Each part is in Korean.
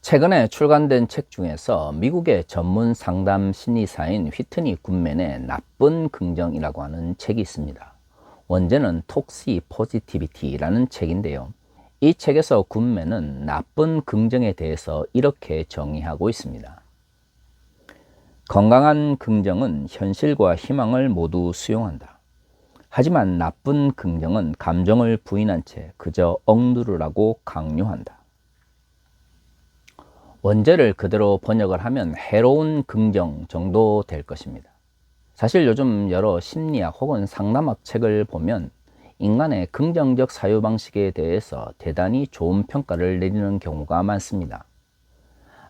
최근에 출간된 책 중에서 미국의 전문 상담 심리사인 휘트니 굿맨의 나쁜 긍정이라고 하는 책이 있습니다. 원제는 톡시 포지티비티라는 책인데요. 이 책에서 굿맨은 나쁜 긍정에 대해서 이렇게 정의하고 있습니다. 건강한 긍정은 현실과 희망을 모두 수용한다. 하지만 나쁜 긍정은 감정을 부인한 채 그저 억누르라고 강요한다. 원제를 그대로 번역을 하면 해로운 긍정 정도 될 것입니다. 사실 요즘 여러 심리학 혹은 상담학 책을 보면 인간의 긍정적 사유방식에 대해서 대단히 좋은 평가를 내리는 경우가 많습니다.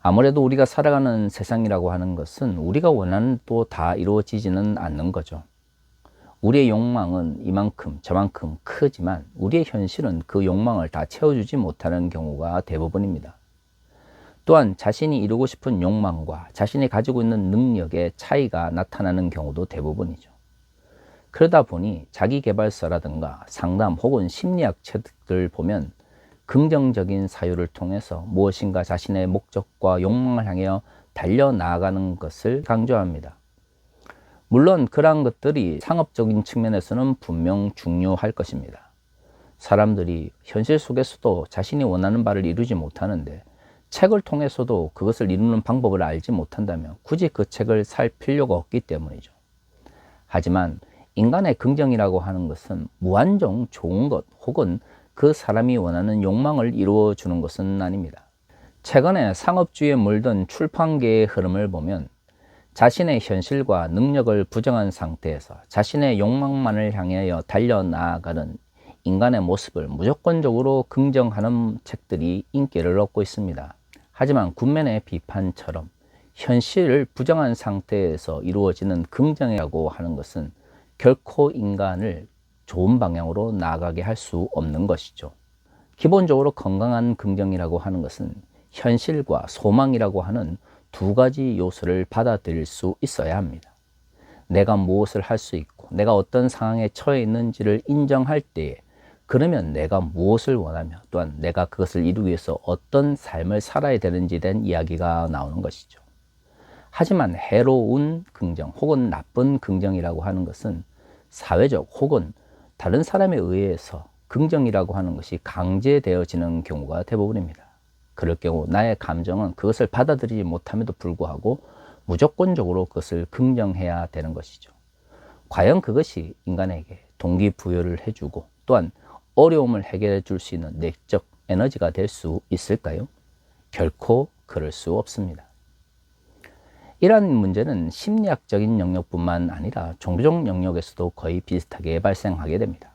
아무래도 우리가 살아가는 세상이라고 하는 것은 우리가 원하는 대로 다 이루어지지는 않는 거죠. 우리의 욕망은 이만큼 저만큼 크지만 우리의 현실은 그 욕망을 다 채워주지 못하는 경우가 대부분입니다. 또한 자신이 이루고 싶은 욕망과 자신이 가지고 있는 능력의 차이가 나타나는 경우도 대부분이죠. 그러다 보니 자기계발서라든가 상담 혹은 심리학 책들 보면 긍정적인 사유를 통해서 무엇인가 자신의 목적과 욕망을 향해 달려나가는 것을 강조합니다. 물론 그러한 것들이 상업적인 측면에서는 분명 중요할 것입니다. 사람들이 현실 속에서도 자신이 원하는 바를 이루지 못하는데 책을 통해서도 그것을 이루는 방법을 알지 못한다면 굳이 그 책을 살 필요가 없기 때문이죠. 하지만 인간의 긍정이라고 하는 것은 무한정 좋은 것 혹은 그 사람이 원하는 욕망을 이루어주는 것은 아닙니다. 최근에 상업주의에 물든 출판계의 흐름을 보면 자신의 현실과 능력을 부정한 상태에서 자신의 욕망만을 향하여 달려나가는 인간의 모습을 무조건적으로 긍정하는 책들이 인기를 얻고 있습니다. 하지만 굿맨의 비판처럼 현실을 부정한 상태에서 이루어지는 긍정이라고 하는 것은 결코 인간을 좋은 방향으로 나아가게 할 수 없는 것이죠. 기본적으로 건강한 긍정이라고 하는 것은 현실과 소망이라고 하는 두 가지 요소를 받아들일 수 있어야 합니다. 내가 무엇을 할 수 있고 내가 어떤 상황에 처해 있는지를 인정할 때에 그러면 내가 무엇을 원하며 또한 내가 그것을 이루기 위해서 어떤 삶을 살아야 되는지에 대한 이야기가 나오는 것이죠. 하지만 해로운 긍정 혹은 나쁜 긍정이라고 하는 것은 사회적 혹은 다른 사람에 의해서 긍정이라고 하는 것이 강제되어지는 경우가 대부분입니다. 그럴 경우 나의 감정은 그것을 받아들이지 못함에도 불구하고 무조건적으로 그것을 긍정해야 되는 것이죠. 과연 그것이 인간에게 동기부여를 해주고 또한 어려움을 해결해 줄 수 있는 내적 에너지가 될 수 있을까요? 결코 그럴 수 없습니다. 이러한 문제는 심리학적인 영역뿐만 아니라 종교적 영역에서도 거의 비슷하게 발생하게 됩니다.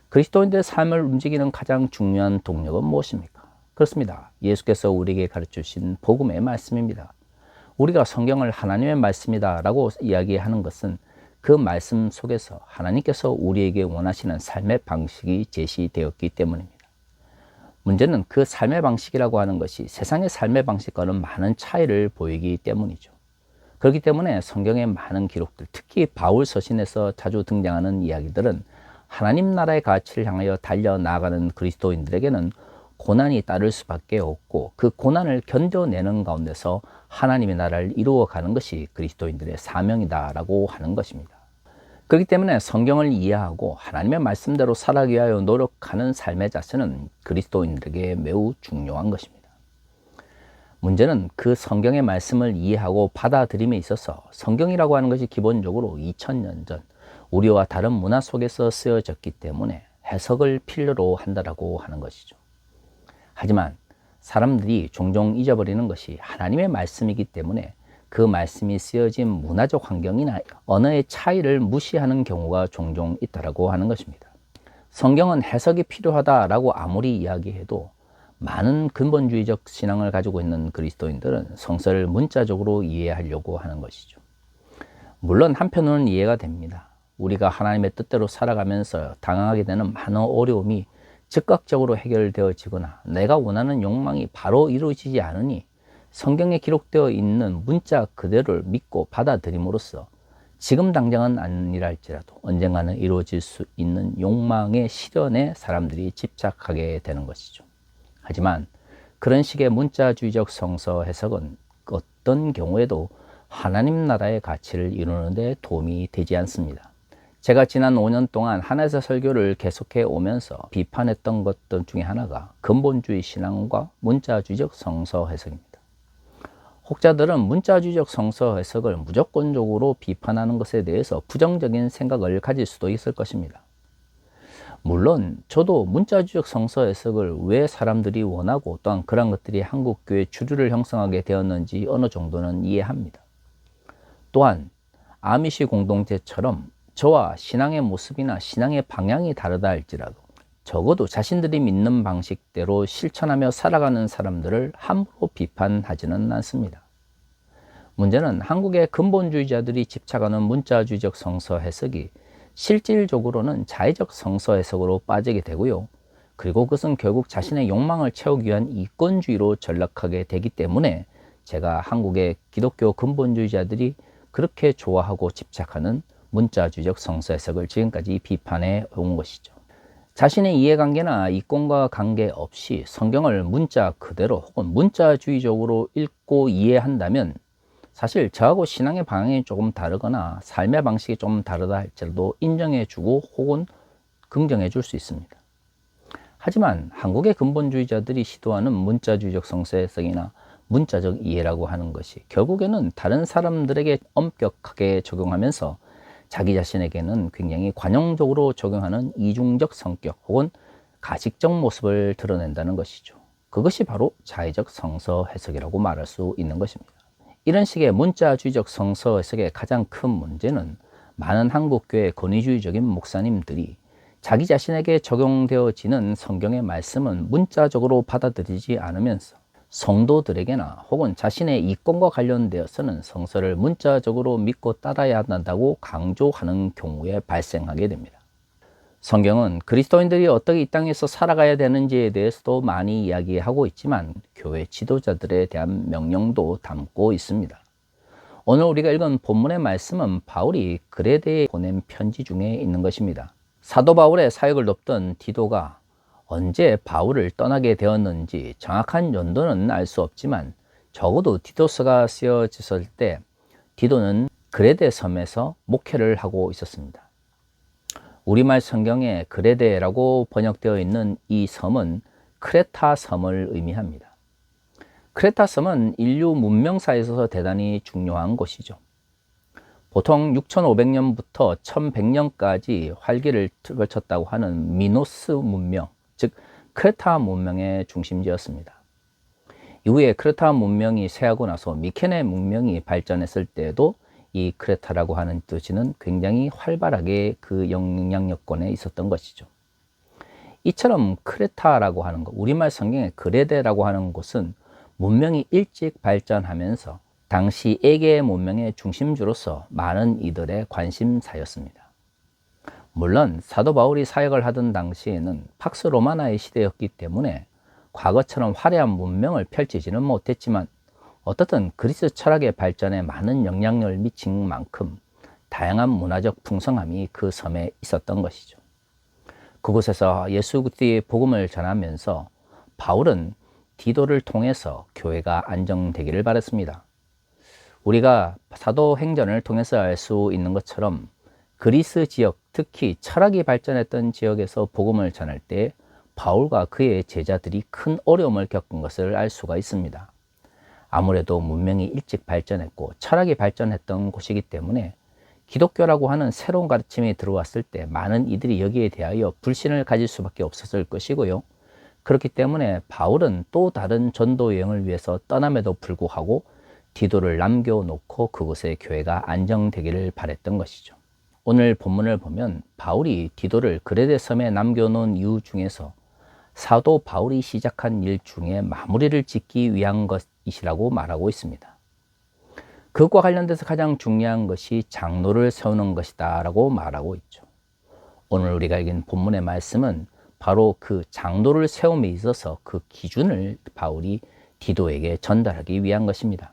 그리스도인들의 삶을 움직이는 가장 중요한 동력은 무엇입니까? 그렇습니다. 예수께서 우리에게 가르치신 복음의 말씀입니다. 우리가 성경을 하나님의 말씀이다 라고 이야기하는 것은 그 말씀 속에서 하나님께서 우리에게 원하시는 삶의 방식이 제시되었기 때문입니다. 문제는 그 삶의 방식이라고 하는 것이 세상의 삶의 방식과는 많은 차이를 보이기 때문이죠. 그렇기 때문에 성경의 많은 기록들, 특히 바울 서신에서 자주 등장하는 이야기들은 하나님 나라의 가치를 향하여 달려나가는 그리스도인들에게는 고난이 따를 수밖에 없고 그 고난을 견뎌내는 가운데서 하나님의 나라를 이루어가는 것이 그리스도인들의 사명이다라고 하는 것입니다. 그렇기 때문에 성경을 이해하고 하나님의 말씀대로 살아가기 위하여 노력하는 삶의 자세는 그리스도인들에게 매우 중요한 것입니다. 문제는 그 성경의 말씀을 이해하고 받아들임에 있어서 성경이라고 하는 것이 기본적으로 2000년 전 우리와 다른 문화 속에서 쓰여졌기 때문에 해석을 필요로 한다라고 하는 것이죠. 하지만 사람들이 종종 잊어버리는 것이 하나님의 말씀이기 때문에 그 말씀이 쓰여진 문화적 환경이나 언어의 차이를 무시하는 경우가 종종 있다라고 하는 것입니다. 성경은 해석이 필요하다라고 아무리 이야기해도 많은 근본주의적 신앙을 가지고 있는 그리스도인들은 성서를 문자적으로 이해하려고 하는 것이죠. 물론 한편으로는 이해가 됩니다. 우리가 하나님의 뜻대로 살아가면서 당하게 되는 많은 어려움이 즉각적으로 해결되어지거나 내가 원하는 욕망이 바로 이루어지지 않으니 성경에 기록되어 있는 문자 그대로를 믿고 받아들임으로써 지금 당장은 아니라 할지라도 언젠가는 이루어질 수 있는 욕망의 실현에 사람들이 집착하게 되는 것이죠. 하지만 그런 식의 문자주의적 성서 해석은 어떤 경우에도 하나님 나라의 가치를 이루는 데 도움이 되지 않습니다. 제가 지난 5년 동안 하나에서 설교를 계속해 오면서 비판했던 것들 중에 하나가 근본주의 신앙과 문자주의적 성서 해석입니다. 혹자들은 문자주의적 성서 해석을 무조건적으로 비판하는 것에 대해서 부정적인 생각을 가질 수도 있을 것입니다. 물론 저도 문자주의적 성서 해석을 왜 사람들이 원하고 또한 그런 것들이 한국교회 주류를 형성하게 되었는지 어느 정도는 이해합니다. 또한 아미시 공동체처럼 저와 신앙의 모습이나 신앙의 방향이 다르다 할지라도 적어도 자신들이 믿는 방식대로 실천하며 살아가는 사람들을 함부로 비판하지는 않습니다. 문제는 한국의 근본주의자들이 집착하는 문자주의적 성서 해석이 실질적으로는 자의적 성서 해석으로 빠지게 되고요. 그리고 그것은 결국 자신의 욕망을 채우기 위한 이권주의로 전락하게 되기 때문에 제가 한국의 기독교 근본주의자들이 그렇게 좋아하고 집착하는 문자주의적 성서 해석을 지금까지 비판해 온 것이죠. 자신의 이해관계나 이권과 관계없이 성경을 문자 그대로 혹은 문자주의적으로 읽고 이해한다면 사실 저하고 신앙의 방향이 조금 다르거나 삶의 방식이 좀 다르다 할지라도 인정해주고 혹은 긍정해줄 수 있습니다. 하지만 한국의 근본주의자들이 시도하는 문자주의적 성서 해석이나 문자적 이해라고 하는 것이 결국에는 다른 사람들에게 엄격하게 적용하면서 자기 자신에게는 굉장히 관용적으로 적용하는 이중적 성격 혹은 가식적 모습을 드러낸다는 것이죠. 그것이 바로 자의적 성서 해석이라고 말할 수 있는 것입니다. 이런 식의 문자주의적 성서 해석의 가장 큰 문제는 많은 한국교회 권위주의적인 목사님들이 자기 자신에게 적용되어지는 성경의 말씀은 문자적으로 받아들이지 않으면서 성도들에게나 혹은 자신의 이권과 관련되어서는 성서를 문자적으로 믿고 따라야 한다고 강조하는 경우에 발생하게 됩니다. 성경은 그리스도인들이 어떻게 이 땅에서 살아가야 되는지에 대해서도 많이 이야기하고 있지만 교회 지도자들에 대한 명령도 담고 있습니다. 오늘 우리가 읽은 본문의 말씀은 바울이 그레데에 보낸 편지 중에 있는 것입니다. 사도 바울의 사역을 돕던 디도가 언제 바울을 떠나게 되었는지 정확한 연도는 알 수 없지만 적어도 디도서가 쓰여졌을 때 디도는 그레데 섬에서 목회를 하고 있었습니다. 우리말 성경에 그레데라고 번역되어 있는 이 섬은 크레타 섬을 의미합니다. 크레타 섬은 인류 문명사에 있어서 대단히 중요한 곳이죠. 보통 6500년부터 1100년까지 활기를 걸쳤다고 하는 미노스 문명, 즉 크레타 문명의 중심지였습니다. 이후에 크레타 문명이 쇠하고 나서 미케네 문명이 발전했을 때에도 이 크레타라고 하는 도시는 굉장히 활발하게 그 영향력권에 있었던 것이죠. 이처럼 크레타라고 하는 것, 우리말 성경에 그레데라고 하는 곳은 문명이 일찍 발전하면서 당시 에게 문명의 중심지로서 많은 이들의 관심사였습니다. 물론 사도 바울이 사역을 하던 당시에는 팍스 로마나의 시대였기 때문에 과거처럼 화려한 문명을 펼치지는 못했지만 어떻든 그리스 철학의 발전에 많은 영향력을 미친 만큼 다양한 문화적 풍성함이 그 섬에 있었던 것이죠. 그곳에서 예수 그리스도의 복음을 전하면서 바울은 디도를 통해서 교회가 안정되기를 바랐습니다. 우리가 사도행전을 통해서 알 수 있는 것처럼 그리스 지역, 특히 철학이 발전했던 지역에서 복음을 전할 때 바울과 그의 제자들이 큰 어려움을 겪은 것을 알 수가 있습니다. 아무래도 문명이 일찍 발전했고 철학이 발전했던 곳이기 때문에 기독교라고 하는 새로운 가르침이 들어왔을 때 많은 이들이 여기에 대하여 불신을 가질 수밖에 없었을 것이고요. 그렇기 때문에 바울은 또 다른 전도 여행을 위해서 떠남에도 불구하고 디도를 남겨놓고 그곳에 교회가 안정되기를 바랬던 것이죠. 오늘 본문을 보면 바울이 디도를 그레데 섬에 남겨놓은 이유 중에서 사도 바울이 시작한 일 중에 마무리를 짓기 위한 것이라고 말하고 있습니다. 그것과 관련돼서 가장 중요한 것이 장로를 세우는 것이다 라고 말하고 있죠. 오늘 우리가 읽은 본문의 말씀은 바로 그 장로를 세움에 있어서 그 기준을 바울이 디도에게 전달하기 위한 것입니다.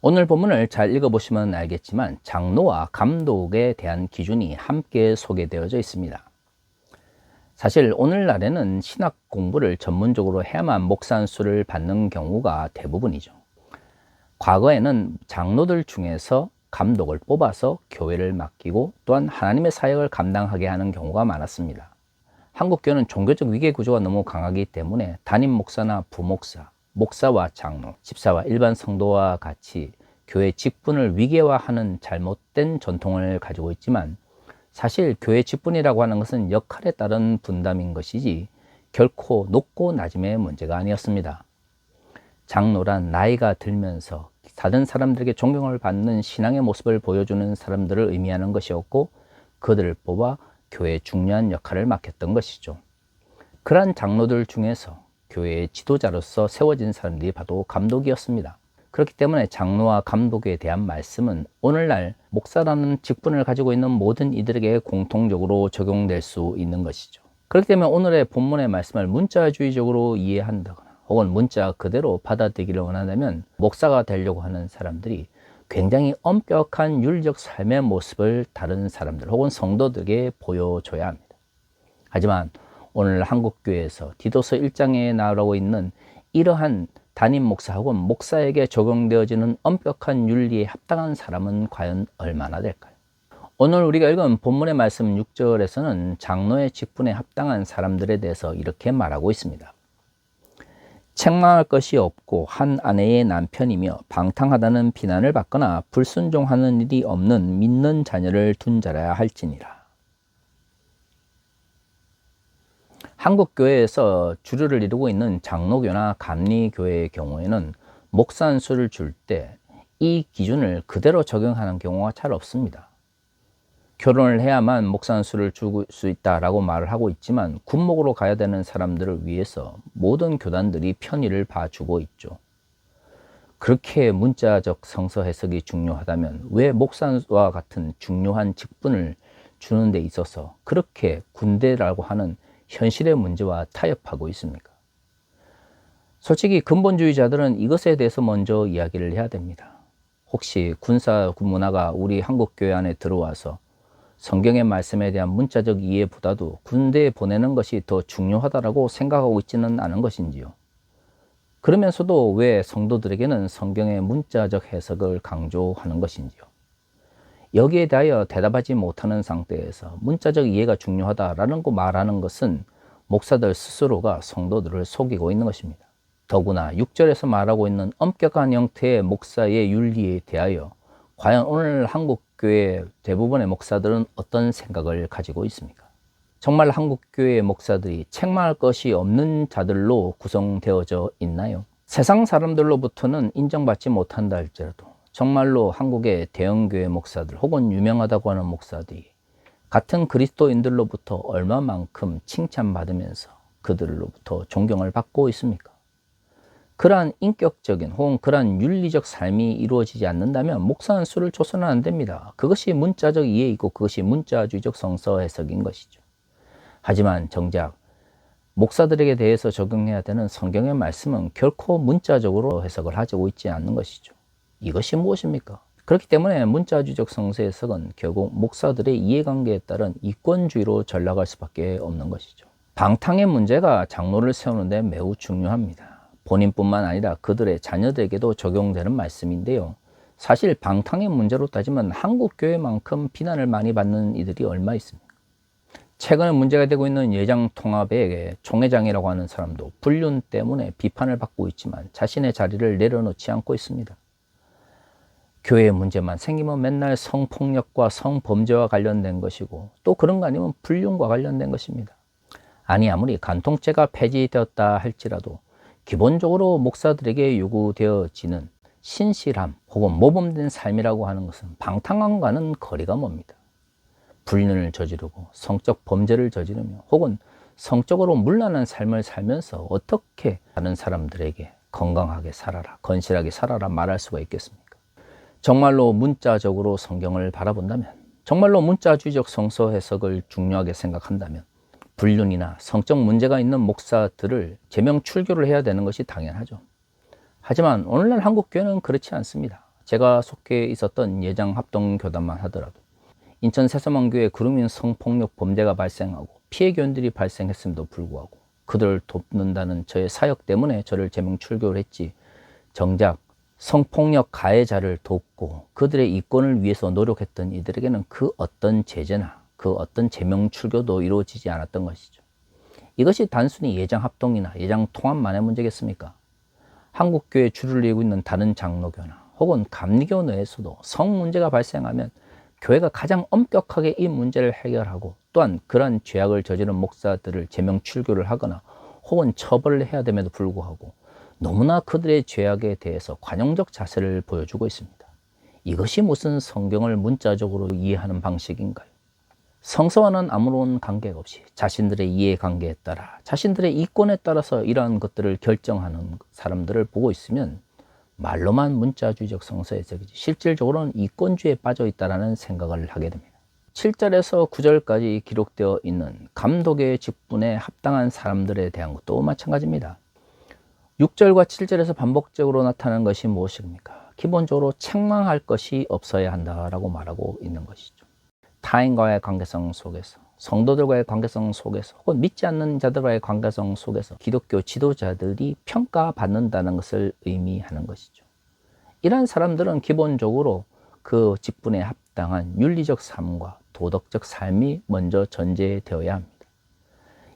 오늘 본문을 잘 읽어보시면 알겠지만 장로와 감독에 대한 기준이 함께 소개되어져 있습니다. 사실 오늘날에는 신학 공부를 전문적으로 해야만 목사 안수를 받는 경우가 대부분이죠. 과거에는 장로들 중에서 감독을 뽑아서 교회를 맡기고 또한 하나님의 사역을 감당하게 하는 경우가 많았습니다. 한국교회는 종교적 위계 구조가 너무 강하기 때문에 담임 목사나 부목사, 목사와 장로, 집사와 일반 성도와 같이 교회 직분을 위계화하는 잘못된 전통을 가지고 있지만, 사실 교회 직분이라고 하는 것은 역할에 따른 분담인 것이지 결코 높고 낮음의 문제가 아니었습니다. 장로란 나이가 들면서 다른 사람들에게 존경을 받는 신앙의 모습을 보여주는 사람들을 의미하는 것이었고, 그들을 뽑아 교회의 중요한 역할을 맡겼던 것이죠. 그러한 장로들 중에서 교회의 지도자로서 세워진 사람들이 바로 감독이었습니다. 그렇기 때문에 장로와 감독에 대한 말씀은 오늘날 목사라는 직분을 가지고 있는 모든 이들에게 공통적으로 적용될 수 있는 것이죠. 그렇기 때문에 오늘의 본문의 말씀을 문자주의적으로 이해한다거나 혹은 문자 그대로 받아들이기를 원한다면, 목사가 되려고 하는 사람들이 굉장히 엄격한 윤리적 삶의 모습을 다른 사람들 혹은 성도들에게 보여줘야 합니다. 하지만 오늘 한국교회에서 디도서 1장에 나오고 있는 이러한 담임 목사 혹은 목사에게 적용되어지는 엄격한 윤리에 합당한 사람은 과연 얼마나 될까요? 오늘 우리가 읽은 본문의 말씀 6절에서는 장로의 직분에 합당한 사람들에 대해서 이렇게 말하고 있습니다. 책망할 것이 없고 한 아내의 남편이며 방탕하다는 비난을 받거나 불순종하는 일이 없는 믿는 자녀를 둔 자라야 할지니라. 한국 교회에서 주류를 이루고 있는 장로교나 감리교회의 경우에는 목사 안수를 줄 때 이 기준을 그대로 적용하는 경우가 잘 없습니다. 결혼을 해야만 목사 안수를 줄 수 있다라고 말을 하고 있지만, 군목으로 가야 되는 사람들을 위해서 모든 교단들이 편의를 봐주고 있죠. 그렇게 문자적 성서 해석이 중요하다면 왜 목사와 같은 중요한 직분을 주는 데 있어서 그렇게 군대라고 하는 현실의 문제와 타협하고 있습니까? 솔직히 근본주의자들은 이것에 대해서 먼저 이야기를 해야 됩니다. 혹시 군사 문화가 우리 한국교회 안에 들어와서 성경의 말씀에 대한 문자적 이해보다도 군대에 보내는 것이 더 중요하다고 생각하고 있지는 않은 것인지요? 그러면서도 왜 성도들에게는 성경의 문자적 해석을 강조하는 것인지요? 여기에 대하여 대답하지 못하는 상태에서 문자적 이해가 중요하다라는 거 말하는 것은 목사들 스스로가 성도들을 속이고 있는 것입니다. 더구나 6절에서 말하고 있는 엄격한 형태의 목사의 윤리에 대하여 과연 오늘 한국교회 대부분의 목사들은 어떤 생각을 가지고 있습니까? 정말 한국교회 목사들이 책망할 것이 없는 자들로 구성되어져 있나요? 세상 사람들로부터는 인정받지 못한다 할지라도 정말로 한국의 대형교회 목사들 혹은 유명하다고 하는 목사들이 같은 그리스도인들로부터 얼마만큼 칭찬받으면서 그들로부터 존경을 받고 있습니까? 그러한 인격적인 혹은 그러한 윤리적 삶이 이루어지지 않는다면 목사 안수를 줘서는 안 됩니다. 그것이 문자적 이해이고 그것이 문자주의적 성서 해석인 것이죠. 하지만 정작 목사들에게 대해서 적용해야 되는 성경의 말씀은 결코 문자적으로 해석을 하고 있지 않는 것이죠. 이것이 무엇입니까? 그렇기 때문에 문자주의적 성서 해석은 결국 목사들의 이해관계에 따른 이권주의로 전락할 수밖에 없는 것이죠. 방탕의 문제가 장로를 세우는 데 매우 중요합니다. 본인뿐만 아니라 그들의 자녀들에게도 적용되는 말씀인데요. 사실 방탕의 문제로 따지면 한국교회만큼 비난을 많이 받는 이들이 얼마 있습니까? 최근에 문제가 되고 있는 예장통합의 총회장이라고 하는 사람도 불륜 때문에 비판을 받고 있지만 자신의 자리를 내려놓지 않고 있습니다. 교회 문제만 생기면 맨날 성폭력과 성범죄와 관련된 것이고, 또 그런 거 아니면 불륜과 관련된 것입니다. 아무리 간통죄가 폐지되었다 할지라도 기본적으로 목사들에게 요구되어지는 신실함 혹은 모범된 삶이라고 하는 것은 방탕함과는 거리가 멉니다. 불륜을 저지르고 성적 범죄를 저지르며 혹은 성적으로 문란한 삶을 살면서 어떻게 다른 사람들에게 건강하게 살아라, 건실하게 살아라 말할 수가 있겠습니까? 정말로 문자적으로 성경을 바라본다면, 정말로 문자주의적 성서 해석을 중요하게 생각한다면 불륜이나 성적 문제가 있는 목사들을 제명 출교를 해야 되는 것이 당연하죠. 하지만 오늘날 한국교회는 그렇지 않습니다. 제가 속해 있었던 예장합동교단만 하더라도 인천 새서만교회 그루민 성폭력 범죄가 발생하고 피해 교인들이 발생했음에도 불구하고 그들을 돕는다는 저의 사역 때문에 저를 제명 출교를 했지, 정작 성폭력 가해자를 돕고 그들의 이권을 위해서 노력했던 이들에게는 그 어떤 제재나 그 어떤 제명 출교도 이루어지지 않았던 것이죠. 이것이 단순히 예장 합동이나 예장 통합만의 문제겠습니까? 한국교회 줄을 이루고 있는 다른 장로교나 혹은 감리교 내에서도 성 문제가 발생하면 교회가 가장 엄격하게 이 문제를 해결하고 또한 그러한 죄악을 저지른 목사들을 제명 출교를 하거나 혹은 처벌을 해야 됨에도 불구하고 너무나 그들의 죄악에 대해서 관용적 자세를 보여주고 있습니다. 이것이 무슨 성경을 문자적으로 이해하는 방식인가요? 성서와는 아무런 관계가 없이 자신들의 이해관계에 따라 자신들의 이권에 따라서 이러한 것들을 결정하는 사람들을 보고 있으면 말로만 문자주의적 성서 해석이지 실질적으로는 이권주의에 빠져 있다는 생각을 하게 됩니다. 7절에서 9절까지 기록되어 있는 감독의 직분에 합당한 사람들에 대한 것도 마찬가지입니다. 6절과 7절에서 반복적으로 나타나는 것이 무엇입니까? 기본적으로 책망할 것이 없어야 한다라고 말하고 있는 것이죠. 타인과의 관계성 속에서, 성도들과의 관계성 속에서, 혹은 믿지 않는 자들과의 관계성 속에서 기독교 지도자들이 평가받는다는 것을 의미하는 것이죠. 이러한 사람들은 기본적으로 그 직분에 합당한 윤리적 삶과 도덕적 삶이 먼저 전제되어야 합니다.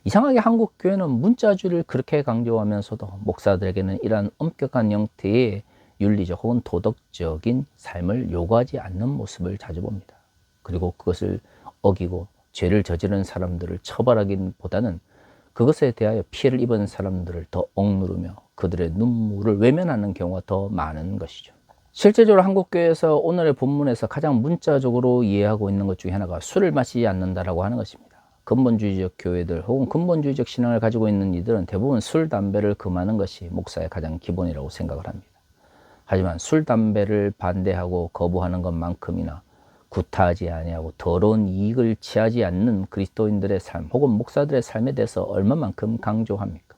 이상하게 한국 교회는 문자주의를 그렇게 강조하면서도 목사들에게는 이러한 엄격한 형태의 윤리적 혹은 도덕적인 삶을 요구하지 않는 모습을 자주 봅니다. 그리고 그것을 어기고 죄를 저지른 사람들을 처벌하기보다는 그것에 대하여 피해를 입은 사람들을 더 억누르며 그들의 눈물을 외면하는 경우가 더 많은 것이죠. 실제적으로 한국교회에서 오늘의 본문에서 가장 문자적으로 이해하고 있는 것 중에 하나가 술을 마시지 않는다라고 하는 것입니다. 근본주의적 교회들 혹은 근본주의적 신앙을 가지고 있는 이들은 대부분 술, 담배를 금하는 것이 목사의 가장 기본이라고 생각을 합니다. 하지만 술, 담배를 반대하고 거부하는 것만큼이나 구타하지 아니하고 더러운 이익을 취하지 않는 그리스도인들의 삶 혹은 목사들의 삶에 대해서 얼마만큼 강조합니까?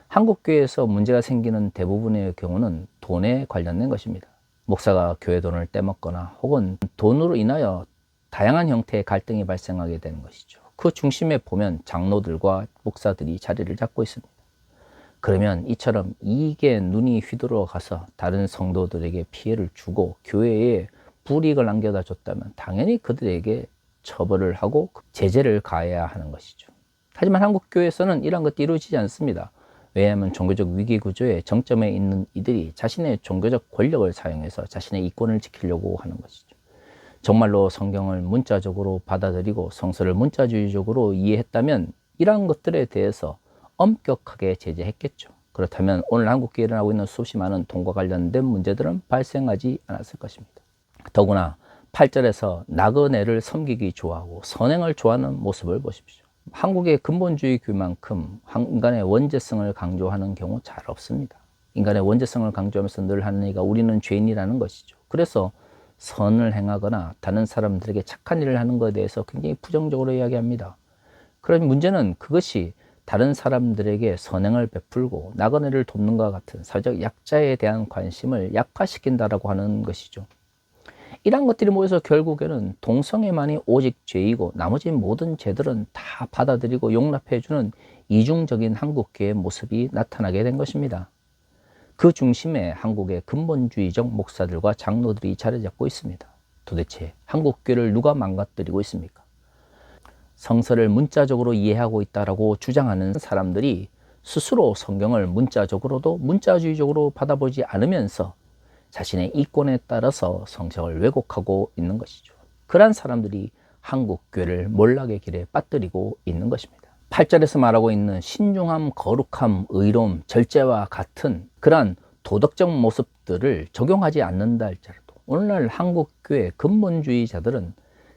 한국교회에서 문제가 생기는 대부분의 경우는 돈에 관련된 것입니다. 목사가 교회 돈을 떼먹거나 혹은 돈으로 인하여 다양한 형태의 갈등이 발생하게 되는 것이죠. 그 중심에 보면 장로들과 목사들이 자리를 잡고 있습니다. 그러면 이처럼 이익에 눈이 휘두르어 가서 다른 성도들에게 피해를 주고 교회에 불이익을 안겨다 줬다면 당연히 그들에게 처벌을 하고 제재를 가해야 하는 것이죠. 하지만 한국교회에서는 이런 것도 이루어지지 않습니다. 왜냐하면 종교적 위기 구조의 정점에 있는 이들이 자신의 종교적 권력을 사용해서 자신의 이권을 지키려고 하는 것이죠. 정말로 성경을 문자적으로 받아들이고 성서를 문자주의적으로 이해했다면 이러한 것들에 대해서 엄격하게 제재했겠죠. 그렇다면 오늘 한국교회에 일어나고 있는 수없이 많은 돈과 관련된 문제들은 발생하지 않았을 것입니다. 더구나 8절에서 나그네를 섬기기 좋아하고 선행을 좋아하는 모습을 보십시오. 한국의 근본주의 교회만큼 인간의 원죄성을 강조하는 경우 잘 없습니다. 인간의 원죄성을 강조하면서 늘 하는 얘기가 우리는 죄인이라는 것이죠. 그래서 선을 행하거나 다른 사람들에게 착한 일을 하는 것에 대해서 굉장히 부정적으로 이야기합니다. 그런 문제는 그것이 다른 사람들에게 선행을 베풀고 나그네를 돕는 것과 같은 사회적 약자에 대한 관심을 약화시킨다라고 하는 것이죠. 이런 것들이 모여서 결국에는 동성애만이 오직 죄이고 나머지 모든 죄들은 다 받아들이고 용납해주는 이중적인 한국교회의 모습이 나타나게 된 것입니다. 그 중심에 한국의 근본주의적 목사들과 장로들이 자리 잡고 있습니다. 도대체 한국교회를 누가 망가뜨리고 있습니까? 성서를 문자적으로 이해하고 있다라고 주장하는 사람들이 스스로 성경을 문자적으로도 문자주의적으로 받아보지 않으면서 자신의 이권에 따라서 성경을 왜곡하고 있는 것이죠. 그러한 사람들이 한국교회를 몰락의 길에 빠뜨리고 있는 것입니다. 8절에서 말하고 있는 신중함, 거룩함, 의로움, 절제와 같은 그러한 도덕적 모습들을 적용하지 않는다 할지라도 오늘날 한국교회 근본주의자들은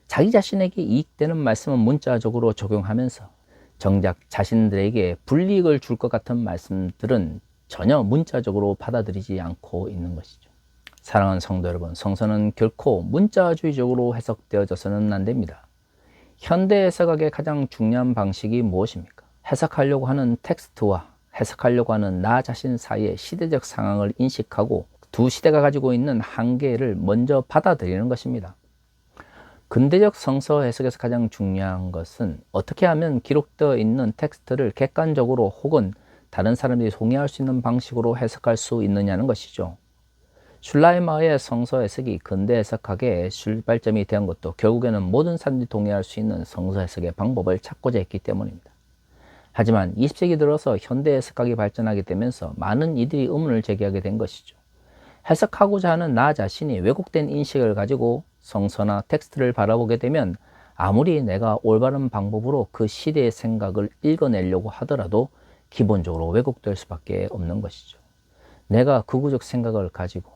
자기 자신에게 이익되는 말씀은 문자적으로 적용하면서 정작 자신들에게 불이익을 줄 것 같은 말씀들은 전혀 문자적으로 받아들이지 않고 있는 것이죠. 사랑하는 성도 여러분, 성서는 결코 문자주의적으로 해석되어져서는 안 됩니다. 현대 해석학의 가장 중요한 방식이 무엇입니까? 해석하려고 하는 텍스트와 해석하려고 하는 나 자신 사이의 시대적 상황을 인식하고 두 시대가 가지고 있는 한계를 먼저 받아들이는 것입니다. 근대적 성서 해석에서 가장 중요한 것은 어떻게 하면 기록되어 있는 텍스트를 객관적으로 혹은 다른 사람들이 동의할 수 있는 방식으로 해석할 수 있느냐는 것이죠. 슐라이마의 성서 해석이 근대 해석학의 출발점이 된 것도 결국에는 모든 사람들이 동의할 수 있는 성서 해석의 방법을 찾고자 했기 때문입니다. 하지만 20세기 들어서 현대 해석학이 발전하게 되면서 많은 이들이 의문을 제기하게 된 것이죠. 해석하고자 하는 나 자신이 왜곡된 인식을 가지고 성서나 텍스트를 바라보게 되면 아무리 내가 올바른 방법으로 그 시대의 생각을 읽어내려고 하더라도 기본적으로 왜곡될 수밖에 없는 것이죠. 내가 극우적 생각을 가지고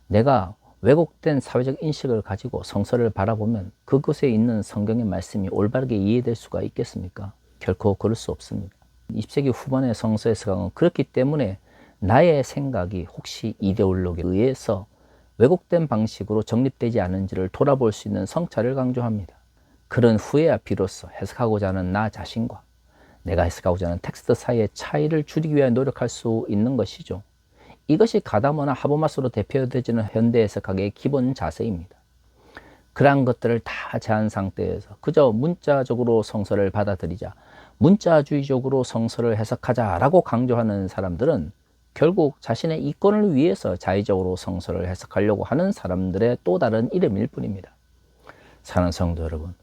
내가 왜곡된 사회적 인식을 가지고 성서를 바라보면 그곳에 있는 성경의 말씀이 올바르게 이해될 수가 있겠습니까? 결코 그럴 수 없습니다. 20세기 후반의 성서 해석은 그렇기 때문에 나의 생각이 혹시 이데올로기에 의해서 왜곡된 방식으로 정립되지 않은지를 돌아볼 수 있는 성찰을 강조합니다. 그런 후에야 비로소 해석하고자 하는 나 자신과 내가 해석하고자 하는 텍스트 사이의 차이를 줄이기 위해 노력할 수 있는 것이죠. 이것이 가다모나 하버마스로 대표되지는 현대 해석학의 기본 자세입니다. 그러한 것들을 다 제한 상태에서 그저 문자적으로 성서를 받아들이자, 문자주의적으로 성서를 해석하자라고 강조하는 사람들은 결국 자신의 이권을 위해서 자의적으로 성서를 해석하려고 하는 사람들의 또 다른 이름일 뿐입니다. 사랑하는 성도 여러분,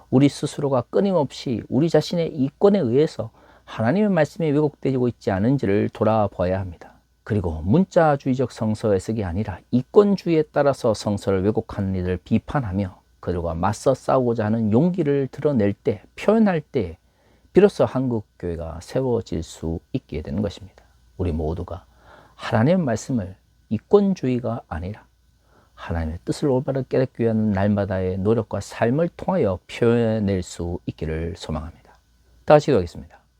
우리 스스로가 끊임없이 우리 자신의 이권에 의해서 하나님의 말씀이 왜곡되고 있지 않은지를 돌아봐야 합니다. 그리고 문자주의적 성서 해석이 아니라 이권주의에 따라서 성서를 왜곡하는 이들을 비판하며 그들과 맞서 싸우고자 하는 용기를 드러낼 때, 표현할 때 비로소 한국교회가 세워질 수 있게 되는 것입니다. 우리 모두가 하나님의 말씀을 이권주의가 아니라 하나님의 뜻을 올바르게 깨닫기 위한 날마다의 노력과 삶을 통하여 표현해낼 수 있기를 소망합니다. 다 같이 기도하겠습니다.